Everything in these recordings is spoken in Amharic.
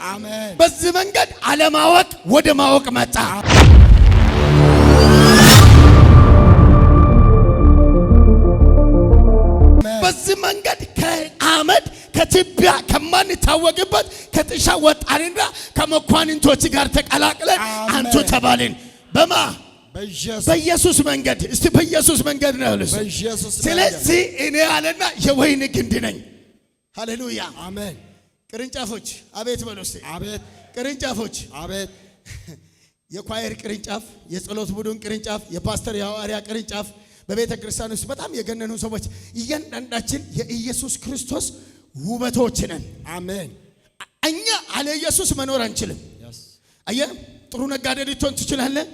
አሜን። በዚህ መንገድ አለማወቅ ወደ ማወቅ መጣ። በዚህ መንገድ ከአመድ ከትቢያ ከማንታወቅበት ከጥሻ ወጣንና ከመኳንንቶች ጋር ተቀላቅለን አንቱ ተባልን። በማ በኢየሱስ መንገድ። እስቲ በኢየሱስ መንገድ ነው ያለው። ስለዚህ እኔ አለና የወይን ግንድ ነኝ። ሃሌሉያ አሜን። ቅርንጫፎች አቤት በሉ እስቲ። አቤት ቅርንጫፎች አቤት። የኳየር ቅርንጫፍ፣ የጸሎት ቡድን ቅርንጫፍ፣ የፓስተር የሐዋርያ ቅርንጫፍ፣ በቤተ ክርስቲያን ውስጥ በጣም የገነኑ ሰዎች እያንዳንዳችን የኢየሱስ ክርስቶስ ውበቶች ነን። አሜን። እኛ አለ ኢየሱስ መኖር አንችልም። አየህ፣ ጥሩ ነጋዴ ልትሆን ትችላለህ፣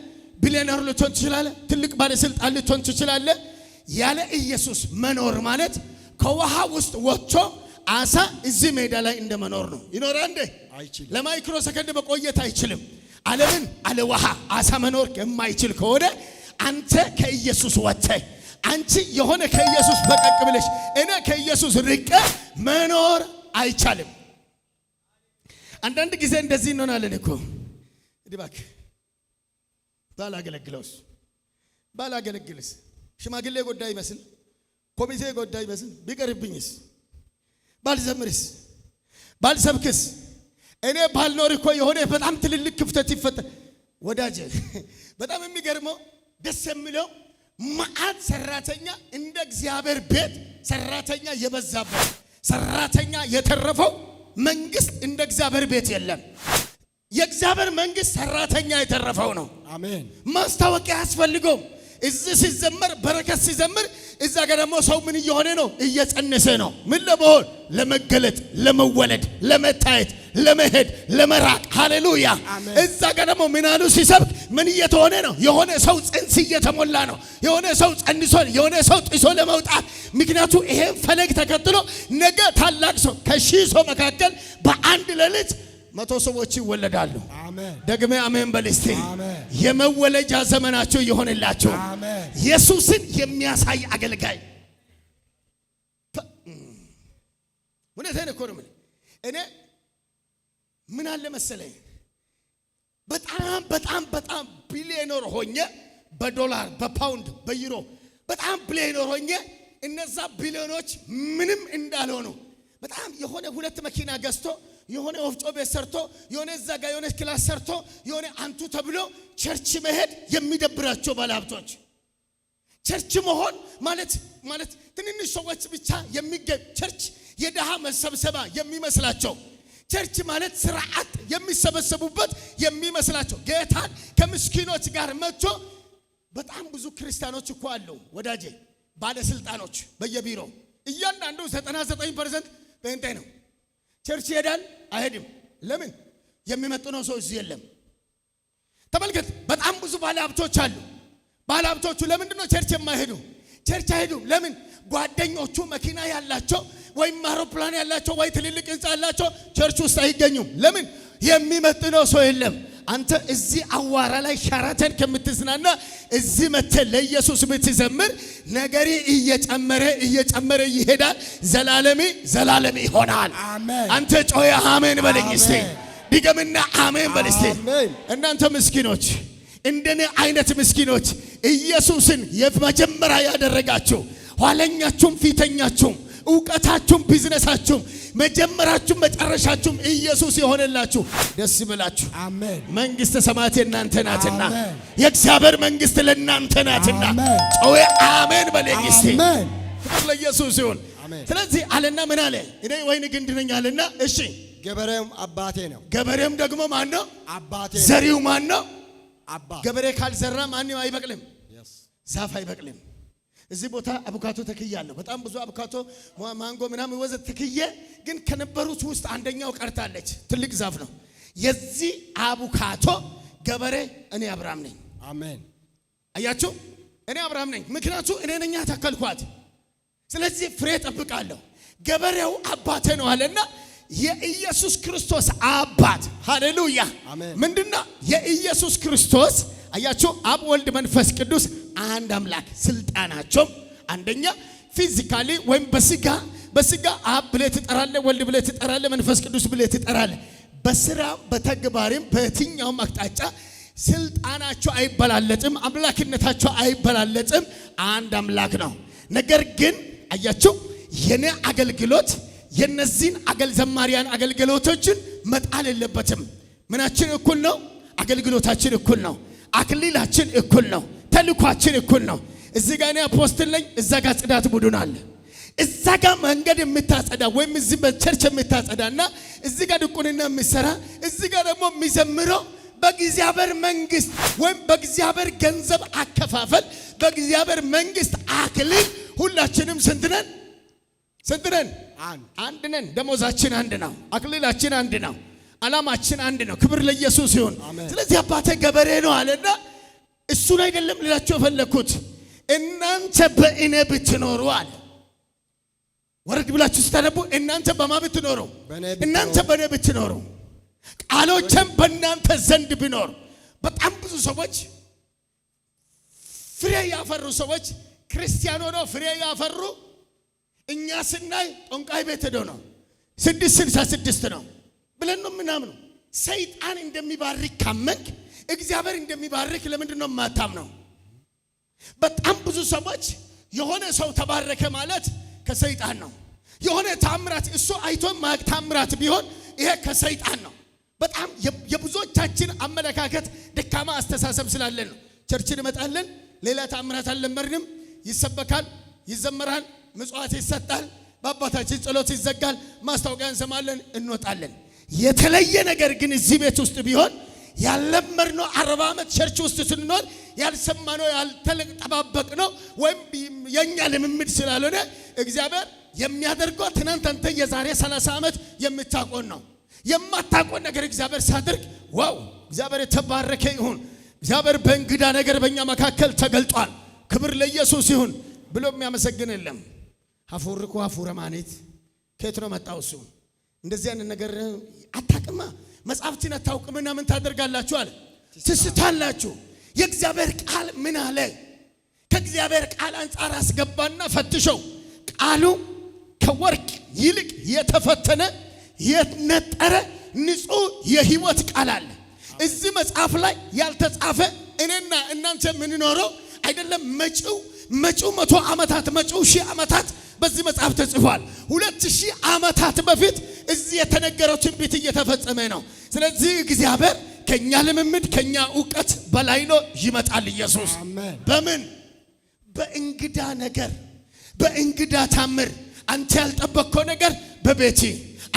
ቢሊዮነር ልትሆን ትችላለህ፣ ትልቅ ባለስልጣን ልትሆን ትችላለህ። ያለ ኢየሱስ መኖር ማለት ከውሃ ውስጥ ወጥቶ አሳ እዚህ ሜዳ ላይ እንደመኖር ነው። ይኖራል እንዴ? አይችልም። ለማይክሮ ሰከንድ መቆየት አይችልም። ዓለምን አለ ውሃ አሳ መኖር የማይችል ከሆነ አንተ ከኢየሱስ ወጥተህ አንቺ የሆነ ከኢየሱስ ፈቀቅ ብለሽ እኔ ከኢየሱስ ርቄ መኖር አይቻልም። አንዳንድ ጊዜ እንደዚህ እንሆናለን እኮ እባክ ባላገለግልስ ሽማግሌ ጎዳይ ይመስል ኮሚቴ ጎዳይ ይመስል ቢቀርብኝስ ባልዘምርስ ባልሰብክስ እኔ ባልኖር እኮ የሆነ በጣም ትልልቅ ክፍተት ይፈጠር። ወዳጄ በጣም የሚገርመው ደስ የሚለው መዓት ሰራተኛ እንደ እግዚአብሔር ቤት ሰራተኛ የበዛበት ሰራተኛ የተረፈው መንግስት እንደ እግዚአብሔር ቤት የለም። የእግዚአብሔር መንግስት ሰራተኛ የተረፈው ነው። አሜን። ማስታወቂያ ያስፈልገው። እዚህ ሲዘመር በረከት ሲዘምር እዛ ጋር ደግሞ ሰው ምን እየሆነ ነው? እየጸነሰ ነው። ምን ለመሆን? ለመገለጥ፣ ለመወለድ፣ ለመታየት፣ ለመሄድ፣ ለመራቅ። ሃሌሉያ። እዛ ጋር ደግሞ ምን አሉ ሲሰብክ ምን እየተሆነ ነው? የሆነ ሰው ጽንስ እየተሞላ ነው። የሆነ ሰው ጸንሶ፣ የሆነ ሰው ጥሶ ለመውጣት። ምክንያቱ ይሄን ፈለግ ተከትሎ ነገ ታላቅ ሰው ከሺህ ሰው መካከል በአንድ ሌሊት 100 ሰዎች ይወለዳሉ። አሜን። ደግሜ አሜን በል እስቲ። አሜን። የመወለጃ ዘመናቸው ይሆንላችሁ። አሜን። ኢየሱስን የሚያሳይ አገልጋይ እውነቴን እኮ ነው። እኔ ምን አለ መሰለኝ በጣም ቢሊዮነር ሆኜ በዶላር በፓውንድ በዩሮ በጣም ቢሊዮነር ሆኜ እነዛ ቢሊዮኖች ምንም እንዳልሆኑ በጣም የሆነ 2 መኪና ገዝቶ የሆነ ወፍጮ ቤት ሰርቶ የሆነ እዛ ጋር የሆነ ክላስ ሰርቶ የሆነ አንቱ ተብሎ ቸርች መሄድ የሚደብራቸው ባለሀብቶች ቸርች መሆን ማለት ትንንሽ ሰዎች ብቻ የሚገኝ ቸርች የደሃ መሰብሰባ የሚመስላቸው ቸርች ማለት ስርዓት የሚሰበሰቡበት የሚመስላቸው ጌታን ከምስኪኖች ጋር መጥቶ በጣም ብዙ ክርስቲያኖች እኮ አሉ ወዳጄ፣ ባለስልጣኖች በየቢሮ እያንዳንዱ 99% ጴንጤ ነው። ቸርች ይሄዳል አይሄድም? ለምን? የሚመጥነው ሰው እዚህ የለም። ተመልከት፣ በጣም ብዙ ባለሀብቶች አሉ። ባለሀብቶቹ ለምንድን ነው ቸርች የማይሄዱ? ቸርች አይሄዱም። ለምን? ጓደኞቹ መኪና ያላቸው ወይም አውሮፕላን ያላቸው ወይ ትልልቅ ህንጻ ያላቸው ቸርች ውስጥ አይገኙም። ለምን? የሚመጥነው ሰው የለም። አንተ እዚህ አዋራ ላይ ሸራተን ከምትዝናና እዚህ መተህ ለኢየሱስ ብትዘምር ነገሪ እየጨመረ ይሄዳል። ዘላለሚ ይሆናል። አንተ ጮኸ አሜን በለኝ እስቲ። ድገምና አሜን በል እስቲ። እናንተ ምስኪኖች፣ እንደኔ አይነት ምስኪኖች ኢየሱስን የመጀመሪያ ያደረጋችሁ ኋለኛችሁም ፊተኛችሁም ዕውቀታችሁም ቢዝነሳችሁም መጀመራችሁም መጨረሻችሁም ኢየሱስ የሆነላችሁ ደስ ይበላችሁ። አሜን። መንግስተ ሰማያት የእናንተ ናትና የእግዚአብሔር መንግስት ለእናንተ ናትና ጮኸ አሜን በለኝ እስቲ። ክብር ለኢየሱስ ይሁን። ስለዚህ አለና ምን አለ? እኔ ወይን ግንድ ነኝ አለና እሺ፣ ገበሬም አባቴ ነው። ገበሬም ደግሞ ማን ነው? አባቴ። ዘሪው ማን ነው? አባቴ። ገበሬ ካልዘራ ማንም አይበቅልም፣ ዛፍ አይበቅልም። እዚህ ቦታ አቡካቶ ተክያለሁ። በጣም ብዙ አቡካቶ ማንጎ ምናምን ወዘት ተክዬ፣ ግን ከነበሩት ውስጥ አንደኛው ቀርታለች። ትልቅ ዛፍ ነው። የዚህ አቡካቶ ገበሬ እኔ አብርሃም ነኝ። አሜን። አያችሁ፣ እኔ አብርሃም ነኝ። ምክንያቱ እኔ ነኝ ተከልኳት። ስለዚህ ፍሬ ጠብቃለሁ። ገበሬው አባቴ ነው አለና የኢየሱስ ክርስቶስ አባት ሃሌሉያ ምንድነው? የኢየሱስ ክርስቶስ አያችሁ፣ አብ ወልድ መንፈስ ቅዱስ አንድ አምላክ ስልጣናቸው አንደኛ ፊዚካሊ ወይም በስጋ አብ ብለህ ትጠራለህ፣ ወልድ ብለህ ትጠራለህ፣ መንፈስ ቅዱስ ብለህ ትጠራለህ። በስራ በተግባርም በየትኛውም አቅጣጫ ስልጣናቸው አይበላለጥም፣ አምላክነታቸው አይበላለጥም። አንድ አምላክ ነው። ነገር ግን አያችሁ የኔ አገልግሎት የነዚህን ዘማሪያን አገልግሎቶችን መጣል የለበትም። ምናችን እኩል ነው። አገልግሎታችን እኩል ነው። አክሊላችን እኩል ነው። ተልኳችን እኩል ነው። እዚህ ጋር እኔ አፖስትል ነኝ፣ እዛ ጋር ጽዳት ቡድን አለ። እዛ ጋር መንገድ የምታጸዳ ወይም እዚህ በቸርች የምታጸዳና እዚህ ጋር ድቁንና የምሰራ እዚህ ጋር ደግሞ የሚዘምረው በእግዚአብሔር መንግስት ወይም በእግዚአብሔር ገንዘብ አከፋፈል በእግዚአብሔር መንግስት አክሊል ሁላችንም ስንት ነን? አንድ ነን። ደሞዛችን አንድ ነው። አክሊላችን አንድ ነው። ዓላማችን አንድ ነው። ክብር ለኢየሱስ ይሁን። ስለዚህ አባቴ ገበሬ ነው አለና እሱን አይደለም ልላችሁ የፈለኩት እናንተ በእኔ ብትኖሩ አለ። ወረድ ብላችሁ ስታነቡ እናንተ በማ ብትኖሩ፣ እናንተ በእኔ ብትኖሩ ቃሎቼም በእናንተ ዘንድ ቢኖር። በጣም ብዙ ሰዎች ፍሬ ያፈሩ ሰዎች ክርስቲያን ሆነው ፍሬ ያፈሩ እኛ ስናይ ጠንቋይ ቤት ሄዶ ነው 666 ነው ብለን ነው ምናምን። ሰይጣን እንደሚባርክ ካመንክ እግዚአብሔር እንደሚባርክ ለምንድን ነው የማታምነው? በጣም ብዙ ሰዎች የሆነ ሰው ተባረከ ማለት ከሰይጣን ነው። የሆነ ታምራት እሱ አይቶ ማቅ ታምራት ቢሆን ይሄ ከሰይጣን ነው። በጣም የብዙዎቻችን አመለካከት ደካማ አስተሳሰብ ስላለን ነው። ቸርችን እንመጣለን፣ ሌላ ታምራት አልለመድንም። ይሰበካል፣ ይዘመራል፣ ምጽዋት ይሰጣል፣ በአባታችን ጸሎት ይዘጋል፣ ማስታወቂያ እንሰማለን፣ እንወጣለን። የተለየ ነገር ግን እዚህ ቤት ውስጥ ቢሆን ያለመድነው 40 ዓመት ቸርች ውስጥ ስንኖር ያልሰማነው ያልተጠባበቅነው ወይም የኛ ልምምድ ስላልሆነ እግዚአብሔር የሚያደርገው ትናንት አንተ የዛሬ 30 ዓመት የምታቆን ነው። የማታቆን ነገር እግዚአብሔር ሳድርግ ዋው እግዚአብሔር የተባረከ ይሁን፣ እግዚአብሔር በእንግዳ ነገር በእኛ መካከል ተገልጧል፣ ክብር ለኢየሱስ ይሁን ብሎ የሚያመሰግን የለም። ሀፉርኩ ሀፉረ ማኔት ከየት ነው መጣው? እሱ እንደዚህ አይነት ነገር አታውቅማ። መጽሐፍትን አታውቅምና ምን ታደርጋላችሁ አለ? ትስታላችሁ። የእግዚአብሔር ቃል ምን አለ? ከእግዚአብሔር ቃል አንጻር አስገባና ፈትሸው። ቃሉ ከወርቅ ይልቅ የተፈተነ የነጠረ ንጹህ የህይወት ቃል አለ። እዚህ መጽሐፍ ላይ ያልተጻፈ እኔና እናንተ የምንኖረው አይደለም። መጪው 100 ዓመታት መጪው 1000 ዓመታት በዚህ መጽሐፍ ተጽፏል። 2000 ዓመታት በፊት እዚህ የተነገረው ትንቢት እየተፈጸመ ነው። ስለዚህ እግዚአብሔር ከኛ ልምምድ ከኛ ዕውቀት በላይ ነው። ይመጣል ኢየሱስ። በምን? በእንግዳ ነገር፣ በእንግዳ ታምር። አንተ ያልጠበቅከው ነገር በቤቴ፣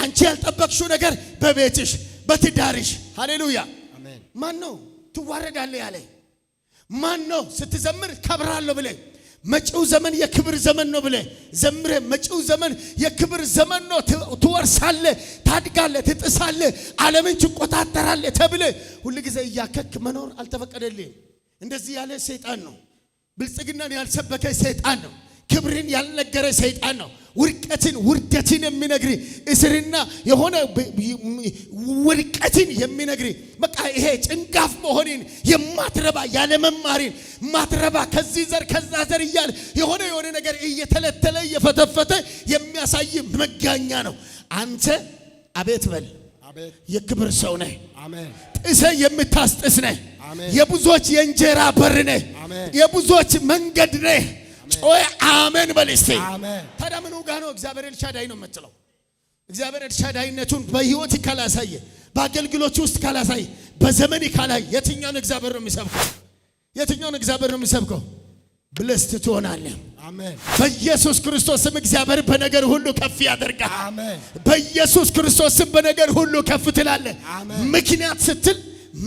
አንቺ ያልጠበቅሽው ነገር በቤትሽ፣ በትዳርሽ። ሃሌሉያ። ማን ነው ትዋረዳለህ ያለ? ማን ነው ስትዘምር ከብራለሁ ብለህ መጪው ዘመን የክብር ዘመን ነው ብለህ ዘምረ መጪው ዘመን የክብር ዘመን ነው፣ ትወርሳለህ፣ ታድጋለህ፣ ትጥሳለህ፣ ዓለምን ትቆጣጠራለህ ተብለህ ሁሉ ጊዜ እያከክ መኖር አልተፈቀደልህም። እንደዚህ ያለ ሰይጣን ነው። ብልጽግናን ያልሰበከ ሰይጣን ነው። ክብርን ያልነገረ ሰይጣን ነው። ውርደትን የሚነግር እስርና የሆነ ውድቀትን የሚነግር በቃ ይሄ ጭንጋፍ መሆንን የማትረባ ያለ መማርን ማትረባ ከዚህ ዘር ከዛ ዘር እያለ የሆነ ነገር እየተለተለ እየፈተፈተ የሚያሳይ መጋኛ ነው። አንተ አቤት በል። የክብር ሰው ነህ። ጥሰ የምታስጥስ ነህ። የብዙዎች የእንጀራ በር ነህ። የብዙዎች መንገድ ነህ። ጮይ አሜን በልስቲ። ታዲያ ምኑ ጋር ነው እግዚአብሔር ኤልሻዳይ ነው የምትለው? እግዚአብሔር ኤልሻዳይነቱን በህይወት ካላሳየ፣ በአገልግሎት ውስጥ ካላሳየ፣ በዘመን ካላይ የትኛውን እግዚአብሔር ነው የሚሰብከው? የትኛውን እግዚአብሔር ነው የሚሰብከው? ብለስት ትሆናለህ። አሜን። በኢየሱስ ክርስቶስ ስም እግዚአብሔር በነገር ሁሉ ከፍ ያደርጋል። አሜን። በኢየሱስ ክርስቶስ ስም በነገር ሁሉ ከፍ ትላለህ። ምክንያት ስትል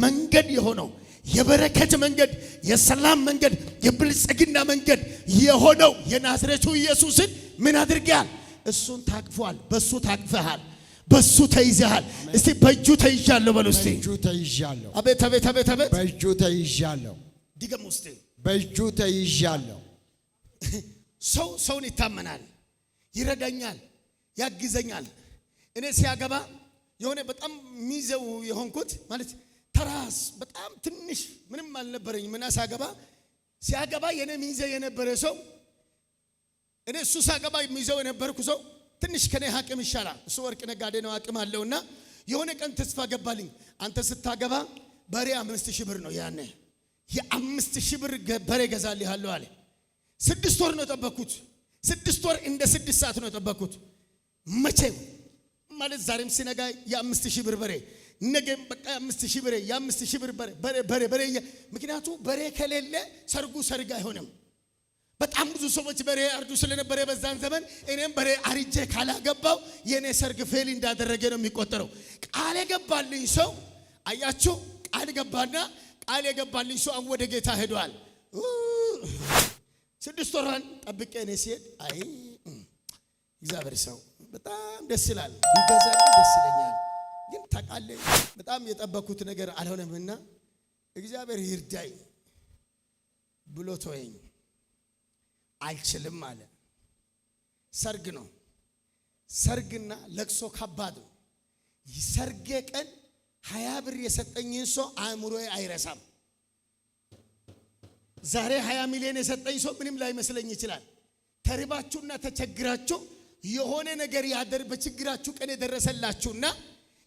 መንገድ የሆነው የበረከት መንገድ፣ የሰላም መንገድ፣ የብልጽግና መንገድ የሆነው የናዝሬቱ ኢየሱስን ምን አድርገሃል? እሱን ታቅፏል። በሱ ታቅፈሃል። በሱ ተይዘሃል። እስቲ በእጁ ተይዣለሁ በሉ። እስቲ በእጁ ተይዣለሁ። አቤት አቤት አቤት አቤት። በእጁ ተይዣለሁ። ድገም ውስጥ በእጁ ተይዣለሁ። ሰውን ይታመናል፣ ይረዳኛል፣ ያግዘኛል። እኔ ሲያገባ የሆነ በጣም ሚዘው የሆንኩት ማለት ተራስ በጣም ትንሽ ምንም አልነበረኝ። ምና ሲያገባ የኔ ሚዘ የነበረ ሰው እኔ እሱ ሳገባ ሚዘው የነበርኩ ሰው ትንሽ ከኔ አቅም ይሻላል። እሱ ወርቅ ነጋዴ ነው፣ አቅም አለውና የሆነ ቀን ተስፋ ገባልኝ። አንተ ስታገባ በሬ 5000 ብር ነው ያኔ የ5000 ብር በሬ ገዛልሃለሁ አለ። 6 ወር ነው ጠበቅኩት። 6 ወር እንደ 6 ሰዓት ነው ጠበቅኩት። መቼ ማለት ዛሬም ሲነጋ የ5000 ብር በሬ ነገም በቃ 5000 ብር የ5000 ብር በሬ ምክንያቱ በሬ ከሌለ ሰርጉ ሰርግ አይሆንም። በጣም ብዙ ሰዎች በሬ አርዱ ስለነበረ በዛን ዘመን እኔም በሬ አርጄ ካላገባው የኔ ሰርግ ፌል እንዳደረገ ነው የሚቆጠረው። ቃል የገባልኝ ሰው አያችሁ፣ ቃል ገባና ቃል የገባልኝ ሰው ወደ ጌታ ሄዷል። 6 ወራን ጠብቄ እኔ ሲሄድ አይ እግዚአብሔር ሰው በጣም ደስ ይላል፣ ቢገዛል ደስ ይለኛል፣ ግን ታውቃለህ በጣም የጠበኩት ነገር አልሆነምና እግዚአብሔር ይርዳኝ ብሎ ተወኝ። አልችልም አለ። ሰርግ ነው። ሰርግና ለቅሶ ከባድ ነው። ሰርጌ ቀን 20 ብር የሰጠኝን ሰው አእምሮዬ አይረሳም። ዛሬ 20 ሚሊዮን የሰጠኝ ሰው ምንም ላይመስለኝ ይችላል። ተርባችሁና ተቸግራችሁ የሆነ ነገር በችግራችሁ ቀን የደረሰላችሁና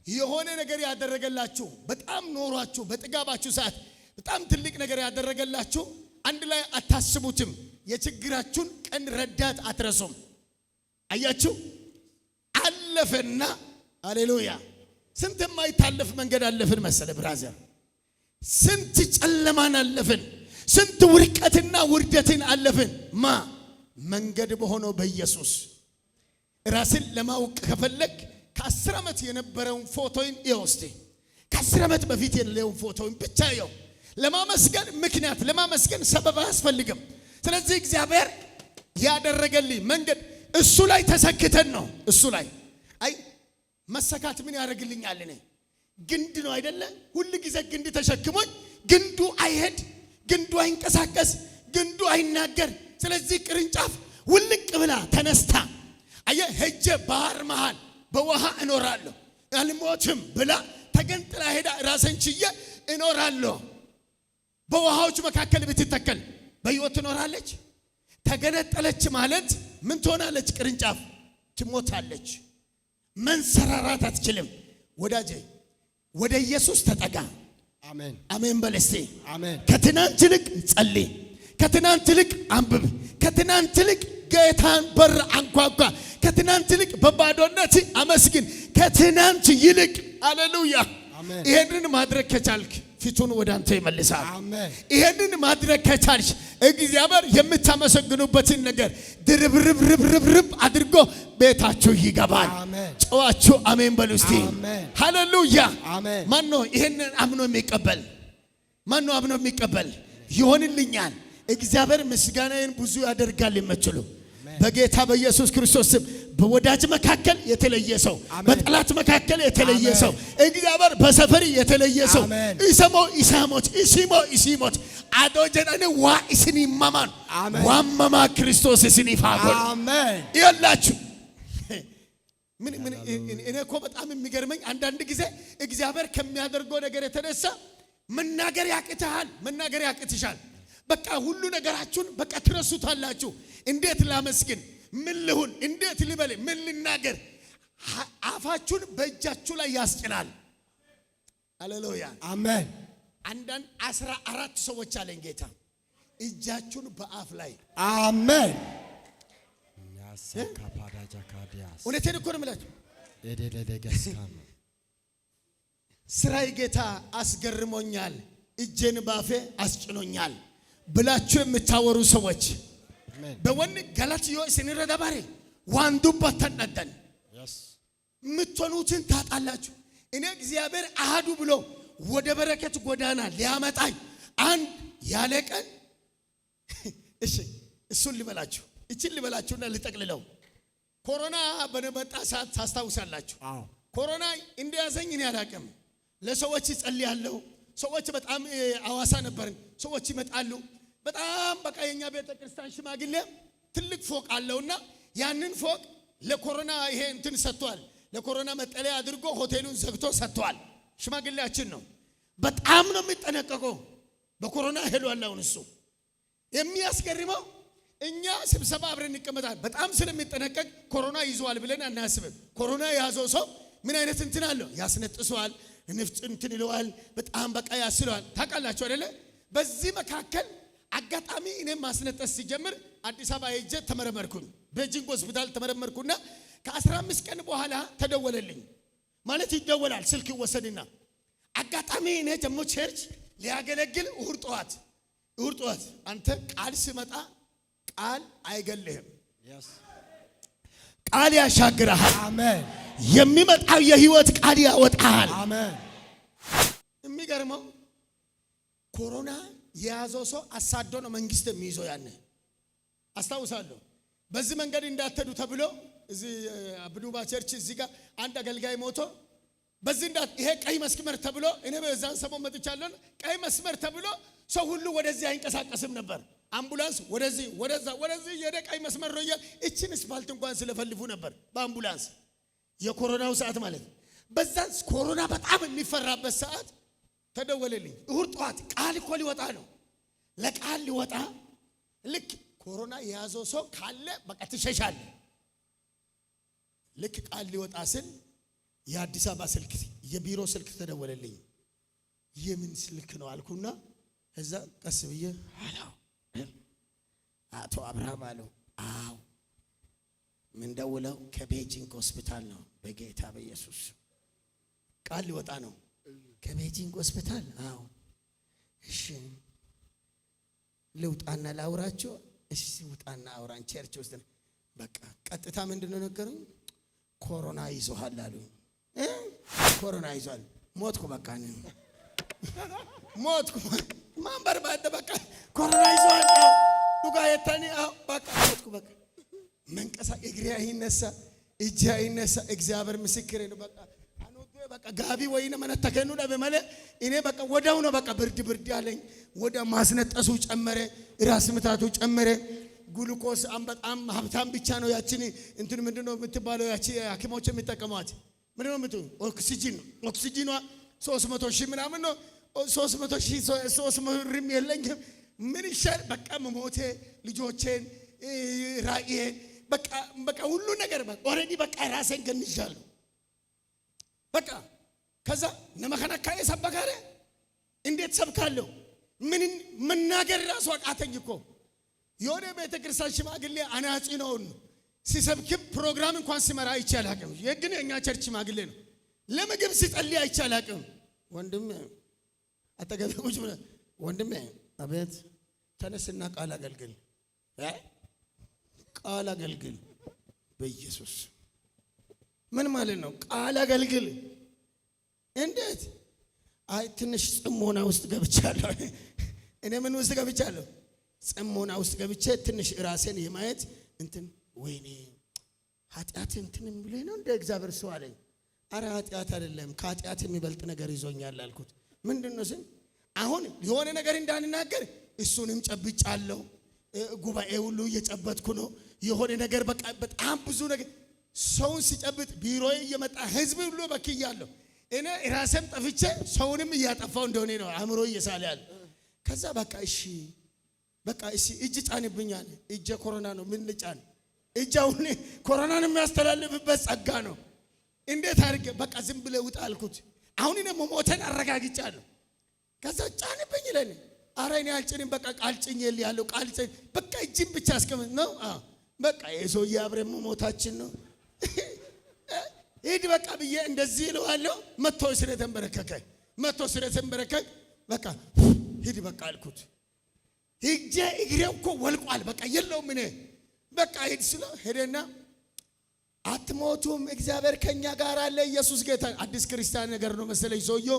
የሆነ ነገር ያደረገላችሁ በጣም ኖሯችሁ በጥጋባችሁ ሰዓት በጣም ትልቅ ነገር ያደረገላችሁ አንድ ላይ አታስቡትም። የችግራችሁን ቀን ረዳት አትረሱም። አያችሁ አለፈና ሃሌሉያ። ስንት የማይታለፍ መንገድ አለፍን መሰለ ብራዘር። ስንት ጨለማን አለፍን። ስንት ውርቀትና ውርደትን አለፍን። መንገድ በሆነው በኢየሱስ ራስን ለማወቅ ከፈለክ ከ10 ዓመት የነበረውን ፎቶን ይወስድ። ከ10 ዓመት በፊት የነበረውን ፎቶን ብቻ ይው። ለማመስገን ምክንያት ለማመስገን ሰበብ አያስፈልግም። ስለዚህ እግዚአብሔር ያደረገልኝ መንገድ እሱ ላይ ተሰክተን ነው። እሱ ላይ አይ መሰካት ምን ያደርግልኛል? እኔ ግንድ ነው አይደለ? ሁሉ ጊዜ ግንድ ተሸክሞኝ ግንዱ አይሄድ፣ ግንዱ አይንቀሳቀስ፣ ግንዱ አይናገር። ስለዚህ ቅርንጫፍ ውልቅ ብላ ተነስታ አየ ሄጄ ባህር መሃል በውሃ እኖራለሁ አልሞትም ብላ ተገንጥላ ሄዳ ራስን ችዬ እኖራለሁ። በውሃዎች መካከል ብትተከል በሕይወት ትኖራለች። ተገነጠለች ማለት ምን ትሆናለች? ቅርንጫፍ ትሞታለች። መንሰራራት አትችልም። ወዳጄ ወደ ኢየሱስ ተጠጋ። አሜን አሜን በል እስቲ። አሜን። ከትናንት ይልቅ ጸልይ። ከትናንት ይልቅ አንብብ። ከትናንት ይልቅ ጌታን በር አንኳኳ። ከትናንት ይልቅ በባዶነት አመስግን። ከትናንት ይልቅ ሃሌሉያ። ይሄንን ማድረግ ከቻልክ ፊቱን ወደ አንተ ይመልሳል። አሜን። ይሄንን ማድረግ ከቻልሽ እግዚአብሔር የምታመሰግኑበትን ነገር ድርብርብርብርብ አድርጎ ቤታችሁ ይገባል። ጨዋችሁ አሜን በሉ እስቲ። ሃሌሉያ። ማን ነው ይሄንን አምኖ የሚቀበል? ማን ነው አምኖ የሚቀበል? ይሆንልኛል እግዚአብሔር ምስጋናዬን ብዙ ያደርጋል የምትሉ በጌታ በኢየሱስ ክርስቶስ ስም በወዳጅ መካከል የተለየ ሰው፣ በጠላት መካከል የተለየ ሰው፣ እግዚአብሔር በሰፈር የተለየ ሰው ኢሲሞት አዶጀናኔ ዋ እስኒ ማማን ዋማማ ክርስቶስ እስኒ ፋጎል አሜን ይላችሁ። እኔ እኮ በጣም የሚገርመኝ አንዳንድ ጊዜ እግዚአብሔር ከሚያደርገው ነገር የተነሳ መናገር ያቅትሃል፣ መናገር ያቅትሻል። በቃ ሁሉ ነገራችሁን በቃ ትረሱታላችሁ። እንዴት ላመስግን? ምን ልሁን? እንዴት ልበል? ምን ልናገር? አፋችሁን በእጃችሁ ላይ ያስጭናል። ሃሌሉያ አሜን። አንዳንድ 14 ሰዎች አለኝ ጌታ እጃችሁን በአፍ ላይ አሜን። እውነቴን እኮ ነው የምላችሁ። ስራዬ ጌታ አስገርሞኛል፣ እጄን ባፌ አስጭኖኛል ብላችሁ የምታወሩ ሰዎች በወን ገላትዮ ስንረዳባሬ ዋንዱ በተነደን ምትሆኑትን ታጣላችሁ። እኔ እግዚአብሔር አሃዱ ብሎ ወደ በረከት ጎዳና ሊያመጣኝ አንድ ያለ ቀን እሺ እሱን ልበላችሁ፣ እቺን ልበላችሁና ልጠቅልለው። ኮሮና በመጣ ሰዓት ታስታውሳላችሁ። ኮሮና እንደያዘኝ እኔ አላውቅም። ለሰዎች ጸልያለሁ። ሰዎች በጣም አዋሳ ነበርን። ሰዎች ይመጣሉ። በጣም በቃ የኛ ቤተ ክርስቲያን ሽማግሌ ትልቅ ፎቅ አለውና ያንን ፎቅ ለኮሮና ይሄ እንትን ሰጥቷል። ለኮሮና መጠለያ አድርጎ ሆቴሉን ዘግቶ ሰጥቷል። ሽማግሌያችን ነው። በጣም ነው የሚጠነቀቀው። በኮሮና ሄዷል። አሁን እሱ የሚያስገርመው እኛ ስብሰባ አብረን እንቀመጣለን። በጣም ስለሚጠነቀቅ ኮሮና ይዟል ብለን አናስብም። ኮሮና የያዘው ሰው ምን አይነት እንትን አለው? ያስነጥሰዋል፣ ንፍጥ እንትን ይለዋል፣ በጣም በቃ ያስለዋል። ታውቃላችሁ አይደለ? በዚህ መካከል አጋጣሚ እኔም ማስነጠስ ሲጀምር አዲስ አበባ ሄጄ ተመረመርኩኝ። ቤጂንግ ሆስፒታል ተመረመርኩና ከ15 ቀን በኋላ ተደወለልኝ። ማለት ይደወላል፣ ስልክ ይወሰድና አጋጣሚ እኔ ደግሞ ቸርች ሊያገለግል እሁድ ጠዋት አንተ ቃል ሲመጣ ቃል አይገልህም፣ ቃል ያሻግርሃል። አሜን። የሚመጣው የህይወት ቃል ያወጣሃል። አሜን። የሚገርመው ኮሮና የያዘው ሰው አሳዶ ነው መንግስት የሚይዘው። ያኔ አስታውሳለሁ። በዚህ መንገድ እንዳትሄዱ ተብሎ እዚህ አብዱባ ቸርች እዚህ ጋር አንድ አገልጋይ ሞቶ በዚህ ይሄ ቀይ መስመር ተብሎ እኔ በዛን ሰሞን መጥቻለሁ። ቀይ መስመር ተብሎ ሰው ሁሉ ወደዚህ አይንቀሳቀስም ነበር። አምቡላንስ ወደዚህ የደ ቀይ መስመር ነው እያለ እችን ስፓልት እንኳን ስለፈልፉ ነበር በአምቡላንስ። የኮሮናው ሰዓት ማለት ነው። በዛን ኮሮና በጣም የሚፈራበት ሰዓት ተደወለልኝ። እሁድ ጠዋት ቃል እኮ ሊወጣ ነው። ለቃል ሊወጣ ልክ ኮሮና የያዘው ሰው ካለ በቃ ትሸሻለህ። ልክ ቃል ሊወጣ ስል የአዲስ አበባ ስልክ የቢሮ ስልክ ተደወለልኝ። የምን ስልክ ነው አልኩና እዛ ቀስ ብዬ አቶ አብርሃም አለው። አዎ ምን ደውለው? ከቤጂንግ ሆስፒታል ነው። በጌታ በኢየሱስ ቃል ሊወጣ ነው። ከቤጂንግ ሆስፒታል? አዎ። እሺ ልውጣና ላውራቸው? እሺ ውጣና አውራን ቸርች ውስጥ። በቃ ቀጥታ ምንድነው ነገሩኝ? ኮሮና ይዞሃል አሉ። ኮሮና ይዟል። ሞትኩ። በቃ ሞትኩ። ማንበር ባደ በቃ ኮሮና ይዟል። ዱጋ የተኒ በቃ ሞትኩ። በቃ መንቀሳ እግሬ አይነሳ፣ እጄ አይነሳ። እግዚአብሔር ምስክሬ ነው። በቃ ጋቢ ወይነ መነተከኑ ለበመለ እኔ በቃ ወዳው ነው በቃ ብርድ ያለኝ። ወደ ማስነጠሱ ጨመረ፣ ራስ ምታቱ ጨመረ። ግሉኮስ በጣም ሀብታም ብቻ ነው ያቺን እንትን ምንድነው የምትባለው ያቺ ሐኪሞች የሚጠቀሟት ምንድነው ኦክሲጂኗ 300 ሺህ ምናምን ነው። 300 ሺህ 300 የለኝም። ምን ይሻል በቃ መሞቴ ልጆቼን ራእዬን በቃ ሁሉ ነገር በቃ ኦሬዲ በቃ ራሴን ገንዣለሁ። በቃ ከዛ ነመከናካዬ ሰበካለ። እንዴት ሰብካለሁ? ምን መናገር ራሱ አቃተኝ እኮ። የሆነ ቤተክርስቲያን ሽማግሌ አናጺ ነው ሲሰብክም ፕሮግራም እንኳን ሲመራ አይቻላቅም። የግን የኛ ቸርች ሽማግሌ ነው። ለምግብ ሲጸልይ አይቻላቅም። ወንድም አጠገብ ቁጭ ብለህ ወንድም አቤት ተነስና ቃል አገልግል፣ ቃል አገልግል። በኢየሱስ ምን ማለት ነው? ቃል አገልግል። እንዴት? አይ ትንሽ ጽሞና ውስጥ ገብቻለሁ። እኔ ምን ውስጥ ገብቻለሁ? ጽሞና ውስጥ ገብቼ ትንሽ ራሴን የማየት እንትን ወይኔ ኃጢአት እንትንም ብለህ ነው እንደ እግዚአብሔር ሰው አለኝ። አረ ኃጢአት አይደለም ከኃጢአት የሚበልጥ ነገር ይዞኛል አልኩት። ምንድነው ስል አሁን የሆነ ነገር እንዳንናገር እሱንም ጨብጫለሁ። ጉባኤ ሁሉ እየጨበጥኩ ነው። የሆነ ነገር በቃ በጣም ብዙ ነገር ሰውን ሲጨብጥ ቢሮዬ እየመጣ ህዝብ ሁሉ በክያለሁ። እኔ ራሴም ጠፍቼ ሰውንም እያጠፋው እንደሆነ ነው አእምሮ እየሳለ ያለ። ከዛ በቃ እሺ እጅ ጫንብኛል። እጄ ኮሮና ነው። ምን ልጫን? እጃውን ኮሮናን የሚያስተላልፍበት ጸጋ ነው። እንዴት አድርጌ በቃ ዝም ብለህ ውጣ አልኩት። አሁን እኔ ሞተን አረጋግጫለሁ። ከዛ ጫንብኝ ለኔ። አረ እኔ አልጭንም። በቃ ቃል ጭኝልህ ያለው ቃል ጭኝ በቃ እጅን ብቻ አስቀምጥ ነው። በቃ የሰውዬ አብረን ሞታችን ነው። ሂድ በቃ ብዬ እንደዚህ እለዋለሁ። መጥቶ ስለተንበረከከ በቃ ሂድ በቃ አልኩት። ሂጄ እግሬው እኮ ወልቋል። በቃ የለውም እኔ በቃ ሂድ ስለው ሄደና አትሞቱም፣ እግዚአብሔር ከኛ ጋር አለ፣ ኢየሱስ ጌታ። አዲስ ክርስቲያን ነገር ነው መሰለኝ ሰውየው።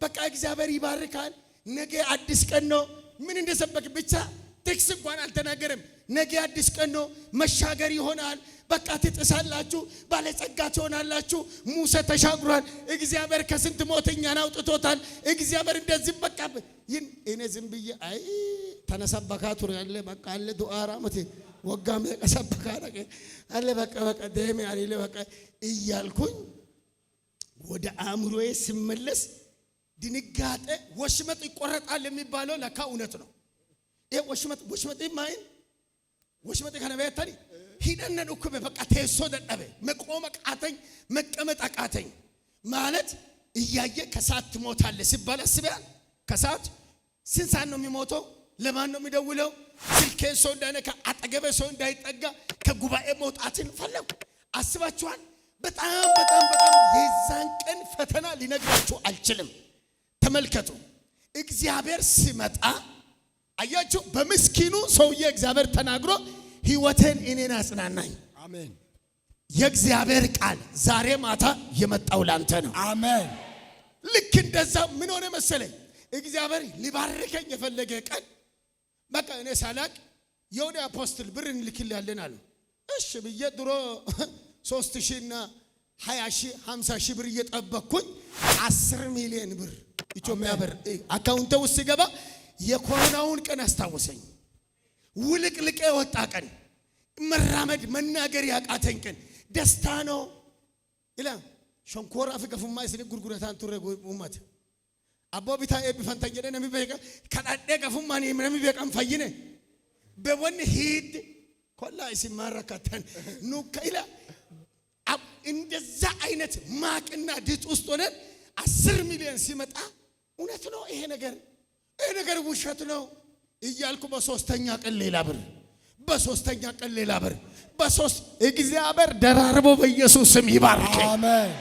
በቃ እግዚአብሔር ይባርካል፣ ነገ አዲስ ቀን ነው። ምን እንደሰበክ ብቻ ቴክስ እንኳን አልተናገረም። ነገ አዲስ ቀን ነው፣ መሻገር ይሆናል። በቃ ትጥሳላችሁ፣ ባለጸጋ ትሆናላችሁ። ሙሴ ተሻግሯል። እግዚአብሔር ከስንት ሞት እኛን አውጥቶታል። እግዚአብሔር እንደዚህ በቃ እኔ ዝም ብዬ አይ ተነሰበካቱ ያለ በቃ አለ ዱአራ መቴ ወጋም ተሰበካ አለ በቃ ደም ያለ በቃ እያልኩኝ ወደ አእምሮዬ ስመለስ ድንጋጤ። ወሽመጥ ይቆረጣል የሚባለው ለካ እውነት ነው። ይሄ ወሽመጥ ማይን ወሽመጥ ከነቢያት ታሪ ሂደነን እኮ በቃ ተይሶ ደደበ መቆም አቃተኝ መቀመጥ አቃተኝ ማለት እያየ ከሳት ትሞታለህ ሲባል አስበሃል ከሳት ስንት ሰዓት ነው የሚሞተው ለማን ነው የሚደውለው ስልኬን ሰው እንዳይነካ አጠገቤ ሰው እንዳይጠጋ ከጉባኤ መውጣትን ፈለጉ አስባችኋል በጣም የዛን ቀን ፈተና ሊነግራችሁ አልችልም ተመልከቱ እግዚአብሔር ሲመጣ አያችሁ በምስኪኑ ሰውዬ እግዚአብሔር ተናግሮ ሕይወቴን እኔን አጽናናኝ አሜን የእግዚአብሔር ቃል ዛሬ ማታ የመጣው ላንተ ነው አሜን ልክ እንደዛ ምን ሆነ መሰለኝ እግዚአብሔር ሊባርከኝ የፈለገ ቀን በቃ እኔ ሳላቅ የሆነ አፖስትል ብር እንልክልያለን አሉ እሺ ብዬ ድሮ 3000 እና 20000 50000 ብር እየጠበቅኩኝ 10 ሚሊዮን ብር ኢትዮጵያ ብር አካውንቴ ውስጥ ሲገባ የኮሮናውን ቀን አስታወሰኝ ውልቅልቄ ወጣ ቀን መራመድ መናገር ያቃተኝ ቀን ደስታ ነው ኢላ ሸንኮራ ፍቀፉማ እስኒ ጉርጉረታን ቱረ ኡመት አቦ ቢታ ኤቢፈንተን ጀደ ነሚ በቃ ከዳደ ቀፉማ ነሚ በቃም ፈይነ በወን ሂድ ኮላ ሲማረከተን ኑካ ኢላ እንደዛ አይነት ማቅና ድጥ ውስጥ ሆነን 10 ሚሊዮን ሲመጣ እውነት ነው ይሄ ነገር ውሸት ነው እያልኩ በሶስተኛ ቀን ሌላ ብር በሶስተኛ ቀን ሌላ ብር በሶስት እግዚአብሔር ደራርቦ በኢየሱስ ስም ይባርክ አሜን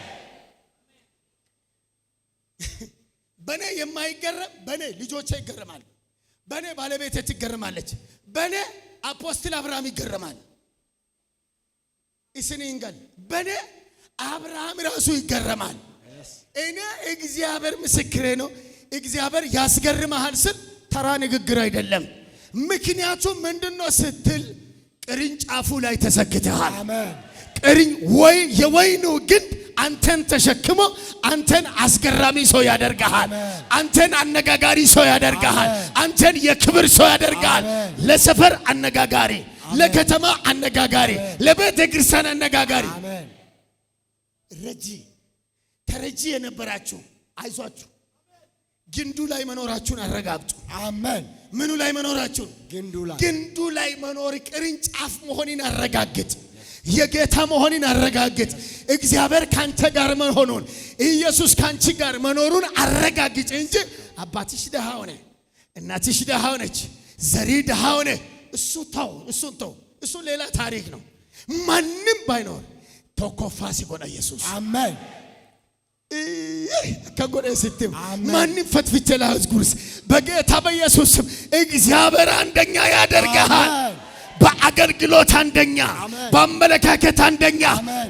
በኔ የማይገረም በኔ ልጆቼ ይገረማል በኔ ባለቤቴ ትገረማለች በኔ አፖስትል አብርሃም ይገረማል እስኒንገል በኔ አብርሃም ራሱ ይገረማል እኔ እግዚአብሔር ምስክሬ ነው እግዚአብሔር ያስገርማል ስል ተራ ንግግር አይደለም ምክንያቱም ምንድነው ስትል ቅርንጫፉ ላይ ተሰክተሃል አሜን የወይኑ ግንድ አንተን ተሸክሞ አንተን አስገራሚ ሰው ያደርጋል አንተን አነጋጋሪ ሰው ያደርጋል አንተን የክብር ሰው ያደርጋል ለሰፈር አነጋጋሪ ለከተማ አነጋጋሪ ለቤተ ክርስቲያን አነጋጋሪ አሜን ተረጂ የነበራችሁ አይዟችሁ ግንዱ ላይ መኖራችሁን አረጋግጡ አሜን ምኑ ላይ መኖራችሁን ግንዱ ላይ መኖር ቅርንጫፍ መሆንን አረጋግጥ የጌታ መሆንን አረጋግጥ እግዚአብሔር ካንተ ጋር መሆኑን ኢየሱስ ካንቺ ጋር መኖሩን አረጋግጥ እንጂ አባትሽ ደሃ ሆነ እናትሽ ደሃ ሆነች ዘሪ ደሃ ሆነ እሱ ሌላ ታሪክ ነው ማንንም ባይኖር ተኮፋስ ይጎና ኢየሱስ አሜን ከጎኔ ስትም ማንንም ፈትፍቼ ላዝጉርስ በጌታ በኢየሱስ ስም እግዚአብሔር አንደኛ ያደርጋል በአገልግሎት አንደኛ በአመለካከት አንደኛ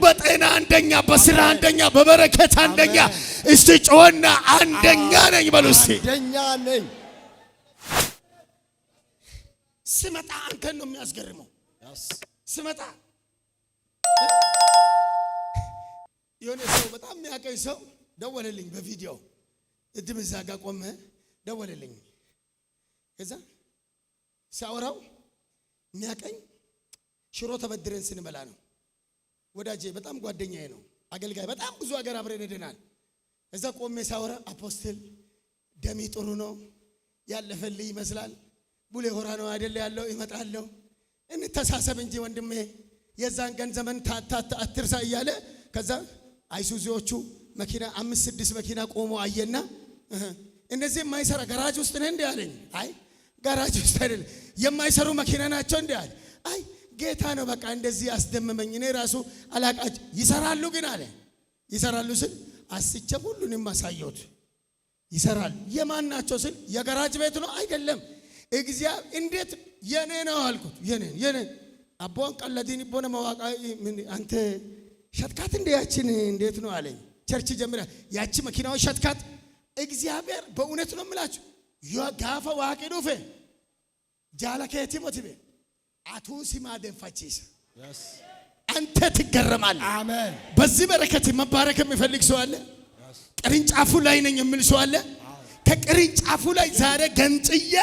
በጤና አንደኛ በስራ አንደኛ በበረከት አንደኛ እስቲ ጮና አንደኛ ነኝ በሉስ አንደኛ ነኝ ስመጣ አንተን ነው የሚያስገርመው ስመጣ የሆነ ሰው በጣም የሚያቀኝ ሰው ደወለልኝ በቪዲዮ እድም እዛ ጋር ቆመ ደወለልኝ ከዛ ሲያወራው የሚያቀኝ ሽሮ ተበድረን ስንበላ ነው ወዳጄ በጣም ጓደኛዬ ነው አገልጋይ በጣም ብዙ ሀገር አብረን ሄደናል እዛ ቆሜ ሳወራ አፖስትል ደሚ ጥሩ ነው ያለፈልኝ ይመስላል ቡሌ ሆራ ነው አይደል ያለው ይመጣለው እንተሳሰብ እንጂ ወንድሜ የዛን ቀን ዘመን አትርሳ እያለ ከዛ አይሱዚዎቹ መኪና 5-6 መኪና ቆሞ አየና እነዚህ የማይሰራ ጋራጅ ውስጥ ነህ እንዴ አለኝ አይ ጋራጅ ውስጥ አይደል የማይሰሩ መኪና ናቸው እንዴ አለ አይ ጌታ ነው በቃ እንደዚህ አስደመመኝ እኔ ራሱ አላቃጭ ይሰራሉ ግን አለ ይሰራሉ ስል አስቸ ሁሉንም ማሳየውት ይሰራል የማን ናቸው ስል የጋራጅ ቤት ነው አይደለም እግዚአብሔር እንዴት የኔ ነው አልኩት የኔ አቦን ቀለዲን ይቦነ መዋቃ ምን አንተ ሸትካት እንደ ያችን እንዴት ነው አለኝ ቸርች ጀምራ ያቺ መኪናው ሸትካት እግዚአብሔር በእውነት ነው የምላችሁ የጋፋ ዋቂ ዱፈ ጃላከቲ ሞቲቤ አቱ ሲማደን ፈቺስ አንተ ትገረማለህ አሜን በዚህ በረከት መባረክ የሚፈልግ ሰው አለ ቅርንጫፉ ላይ ነኝ የሚል ሰው አለ ከቅርንጫፉ ላይ ዛሬ ገንጥዬ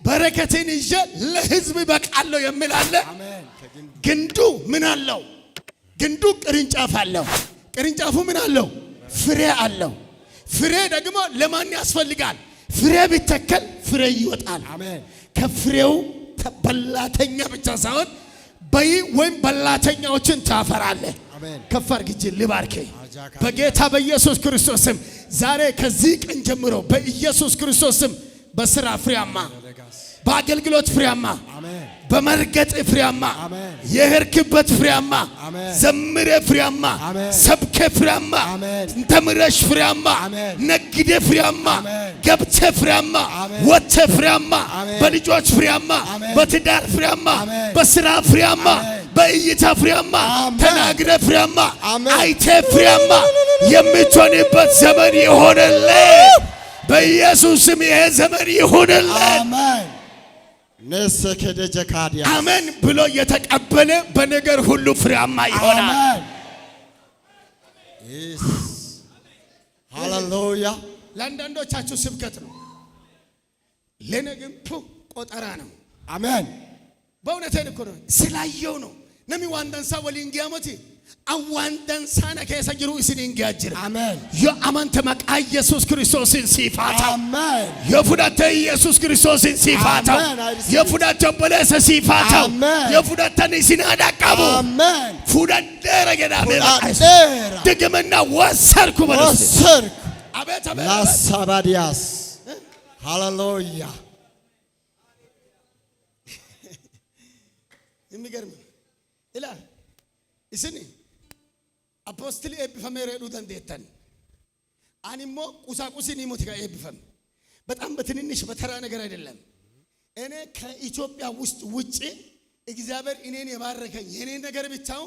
በረከትን ይዤ ለህዝብ በቃለሁ የሚል አለ አሜን ግንዱ ምን አለው ግንዱ ቅርንጫፍ አለው ቅርንጫፉ ምን አለው ፍሬ አለው ፍሬ ደግሞ ለማን ያስፈልጋል ፍሬ ቢተከል ፍሬ ይወጣል አሜን ከፍሬው ተበላተኛ ብቻ ሳይሆን በይ ወይም በላተኛዎችን ታፈራለህ። አሜን። ከፍ አድርግ ልባርክ በጌታ በኢየሱስ ክርስቶስ ስም። ዛሬ ከዚህ ቀን ጀምሮ በኢየሱስ ክርስቶስ ስም በስራ ፍሬያማ፣ በአገልግሎት ፍሬያማ፣ በመርገጥ ፍሬያማ፣ የሄድክበት ፍሬያማ፣ ዘምረ ፍሬያማ፣ ሰብከ ፍሬያማ፣ ተምረሽ ፍሬያማ፣ ነግደ ፍሬያማ፣ ገብተ ፍሬያማ፣ ወጥተ ፍሬያማ፣ በልጆች ፍሬያማ፣ በትዳር ፍሬያማ፣ በስራ ፍሬያማ፣ በእይታ ፍሬያማ፣ ተናግረ ፍሬያማ፣ አይተ ፍሬያማ የምትሆንበት ዘመን ይሆንልህ። በኢየሱስ ስም ይሄ ዘመን ይሆንልህ። አሜን። ነሰከደጀካዲያ አሜን ብሎ የተቀበለ በነገር ሁሉ ፍሬያማ ይሆናል። ሃሌሉያ። ለአንዳንዶቻችሁ ስብከት ነው፣ ለኔ ግን ቆጠራ ነው። አሜን። በእውነቴን እኮ ነው ስላየው ነው። ነሚ ዋንዳንሳ ወሊንጊያሞቲ አዋንዳንሳና ከሰጅሩ እስኒንጊያጅር አሜን። የአማንተ መቃ ኢየሱስ ክርስቶስን ሲፋታ አሜን። የፉዳተ ኢየሱስ ክርስቶስን ሲፋታ የፉዳተ በለሰ ሲፋታ የፉዳተን ሲናዳቀቡ አሜን። ፉዳደረ ገዳሜ ፉዳደረ ደግመና ወሰርኩ በለስ ወሰርኩ አቤት አቤት ላሳባዲያስ ሃሌሉያ። የሚገርም ኢላ እስኒ አፖስትል ኤብፈሜ ረዱ ደንደተን አንሞ ቁሳቁስን ይሞት ጋር ኤብፈም በጣም በትንንሽ በተራ ነገር አይደለም። እኔ ከኢትዮጵያ ውጪ እግዚአብሔር እኔን የባረከኝ የኔን ነገር ብቻው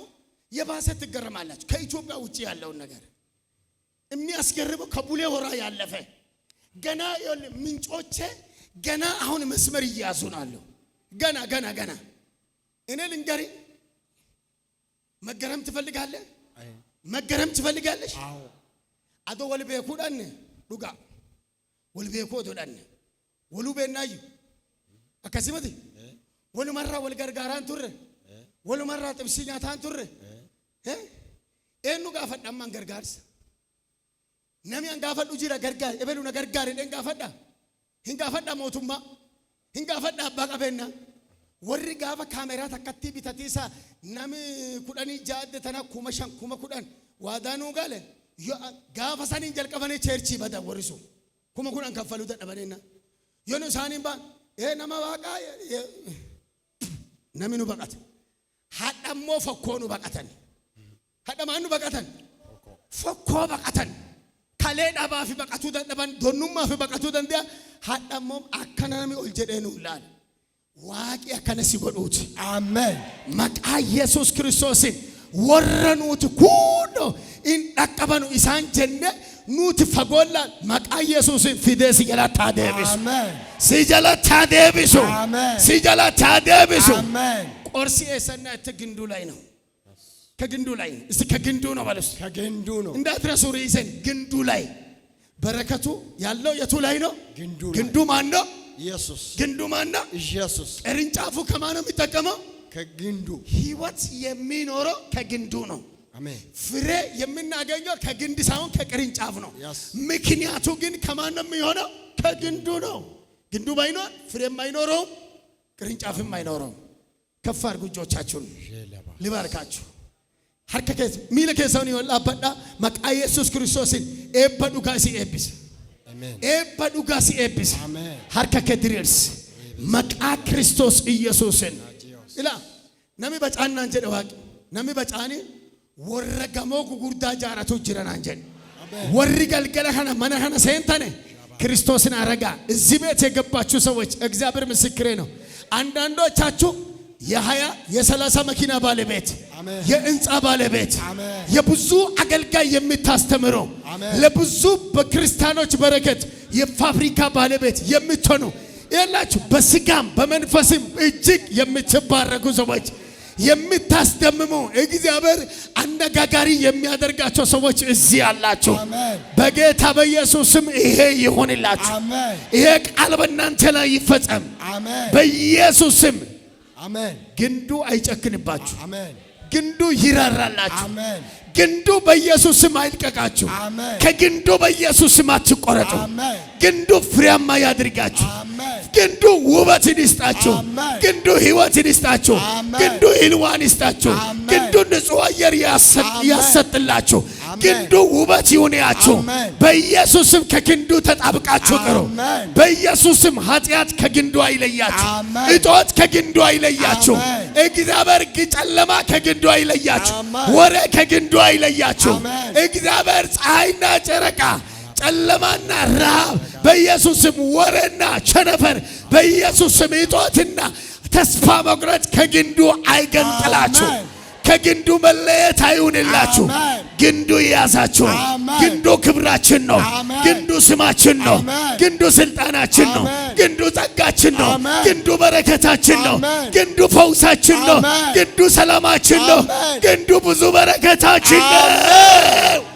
የባሰ ትገረማላችሁ። ከኢትዮጵያ ውጪ ያለውን ነገር የሚያስገርመው ከቡሌ ሆራ ያለፈ ገና ምንጮቼ ገና አሁን መስመር እያዙ ነው። ገና እኔ ልንገሪ መገረም ትፈልጋለህ? መገረም ትፈልጋለሽ? አዎ። አዶ ወልቤኩዳን ዱጋ ወልቤኮ ዶዳን ወሉቤናዩ አከሲመት ወሉመራ ወልገርጋራን ቱረ ወሉመራ ጥብስኛታን ቱረ ኤኑ ጋፈዳማን ገርጋርስ ነሚያን ጋፈዱ ጂራ ገርጋር ኤበሉና ገርጋር ደን ጋፈዳ ሂንጋፈዳ ሞቱማ ሂንጋፈዳ አባቀበና ወሪ ጋፋ ካሜራ ተከቲ ቢተቲሳ ነም ኩዳኒ ጃደ ተና ኩመሻን ኩመ ኩዳን ዋዳኑ ጋለ ጋፋ ሳኒን ጀልቀበኔ ቸርቺ በዳ ወሪሱ ኩመ ኩዳን ከፈሉ ተደበኔና የኑ ሳኒን ባ ነማ ዋቃ ነምኑ በቃት ሀዳሞ ፈኮኑ በቃተን ሀዳማኑ በቃተን ፈኮ በቃተን ካሌ ዳባፊ በቃቱ ደደባን ዶኑማ ፊ በቃቱ ደንዲያ ሀዳሞ አከናሚ ኦልጀደኑ ላል ዋቂ አከነሲ ጎዱት አሜን። መቃ ኢየሱስ ክርስቶስን ወረኑት ኩዶ እንጣቀበኑ ኢሳን ጀነ ኑት ፈጎላ መቃ ኢየሱስን ፊደስ ይገላታ ደብሱ አሜን። ሲጀላታ ደብሱ አሜን። ሲጀላታ ደብሱ አሜን። ቆርሲ እሰና ተግንዱ ላይ ነው። ከግንዱ ላይ እስቲ ከግንዱ ነው ባለስ ከግንዱ ነው እንዳትረሱ ሪዘን ግንዱ ላይ በረከቱ ያለው የቱ ላይ ነው? ግንዱ ማን ነው? ኢየሱስ። ግንዱ ማን ነው? ኢየሱስ። ቅርንጫፉ ከማን ነው የሚጠቀመው? ከግንዱ። ህይወት የሚኖረው ከግንዱ ነው። አሜን። ፍሬ የምናገኘው ከግንድ ሳይሆን ከቅርንጫፍ ነው። ምክንያቱ ግን ከማን ነው የሚሆነው? ከግንዱ ነው። ግንዱ ባይኖር ፍሬም አይኖረውም፣ ቅርንጫፍም አይኖረውም። ከፍ አድርጉ እጆቻችሁን ልባርካችሁ። ሀርከከስ ሚለከሰውን ይወላበዳ መቃ ኢየሱስ ክርስቶስን ኤበዱ ጋሲ ኤቢስ አሜን። ኤበዱ ጋሲ ኤቢስ አሜን። ሀርከከ ድሪርስ መቃ ክርስቶስ ኢየሱስን ኢላ ነሚ በጫናን ጀደ ዋቂ ነሚ በጫኒ ወረገሞ ጉጉርዳ ጃራቱ ጅረና እንጀን ወሪ ገልገለ ከነ መነ ከነ ሰንተነ ክርስቶስን አረጋ። እዚህ ቤት የገባችሁ ሰዎች እግዚአብሔር ምስክሬ ነው። አንዳንዶቻችሁ የ20 መኪና ባለቤት የህንጻ ባለቤት የብዙ አገልጋይ የምታስተምረው ለብዙ በክርስቲያኖች በረከት የፋብሪካ ባለቤት የምትሆኑ ያላችሁ በስጋም በመንፈስም እጅግ የምትባረኩ ሰዎች የምታስደምሙ እግዚአብሔር አነጋጋሪ የሚያደርጋቸው ሰዎች እዚህ አላችሁ። በጌታ በኢየሱስ ስም ይሄ ይሆንላችሁ። ይሄ ቃል በእናንተ ላይ ይፈጸም በኢየሱስ ስም። አሜን። ግንዱ አይጨክንባችሁ። አሜን። ግንዱ ይራራላችሁ። አሜን። ግንዱ በኢየሱስ ስም አይልቀቃችሁ። አሜን። ከግንዱ በኢየሱስ ስም አትቆረጡ። አሜን። ግንዱ ፍሬያማ ያድርጋችሁ። አሜን። ግንዱ ውበትን ይስጣችሁ። አሜን። ግንዱ ሕይወትን ይስጣችሁ። አሜን። ግንዱ ሕልዋን ይስጣችሁ። አሜን። ግንዱ ንጹሕ አየር ያሰጥላችሁ። አሜን። ግንዱ ውበት ይሁንያችሁ። አሜን። በኢየሱስም ከግንዱ ተጣብቃችሁ ቅሩ። አሜን። በኢየሱስም ኃጢአት ከግንዱ አይለያችሁ። አሜን። እጦት ከግንዱ አይለያችሁ። አሜን። እግዚአብሔር ጨለማ ከግንዱ አይለያችሁ። አሜን። ወሬ ከግንዱ አይለያችሁ። አሜን። እግዚአብሔር ፀሐይና ጨረቃ ጨለማና ረሃብ በኢየሱስም ወሬና ቸነፈር በኢየሱስም እጦትና ተስፋ መቁረጥ ከግንዱ አይገንጥላችሁ። አሜን። ከግንዱ መለየት አይሁንላችሁ። አሜን። ግንዱ ይያዛችሁ። አሜን። ግንዱ ክብራችን ነው። አሜን። ግንዱ ስማችን ነው። አሜን። ግንዱ ስልጣናችን ነው። አሜን። ግንዱ ጸጋችን ነው። አሜን። ግንዱ በረከታችን ነው። አሜን። ግንዱ ፈውሳችን ነው። አሜን። ግንዱ ሰላማችን ነው። አሜን። ግንዱ ብዙ በረከታችን ነው።